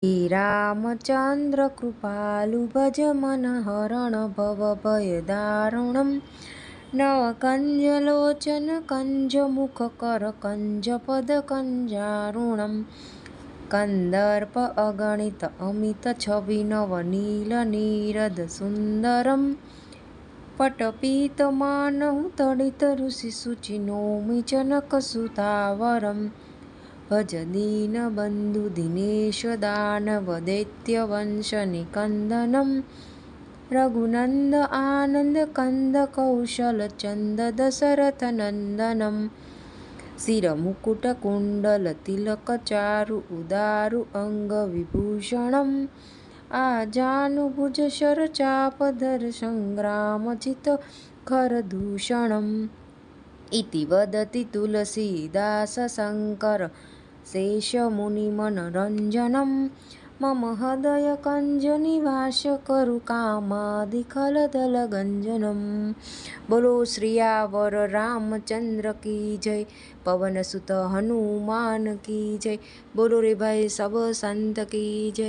श्री रामचंद्र कृपालु भज मन हरण भव भय दारुणं नवकंजलोचन कंजमुख कर कंजपद कंजारुणं कंदर्प अगणित अमित छवि नवनील नीरद सुंदरं पटपीतमानहु तडित ऋषि शुचि नौमि जनकसुतावरम् भज दीनबन्धु दिनेश दानव दैत्यवंश निकन्दनं रघुनन्द आनन्द कंद कौशल चन्द दशरथ नन्दनं शिरमुकुट कुण्डल तिलक चारु उदारु अङ्गविभूषणम् आजानुभुज शरचापधर सङ्ग्रामजित खरदूषणम् इति वदति तुलसीदास शङ्कर शेषमुनिमनोरञ्जनं मम हृदय कंजनिवास करु कामादिखलदलगञ्जनं। बोलो श्रियावर रामचंद्र की जय, पवन सुत हनुमान की जय। बोलो रे भाई सब संत की जय।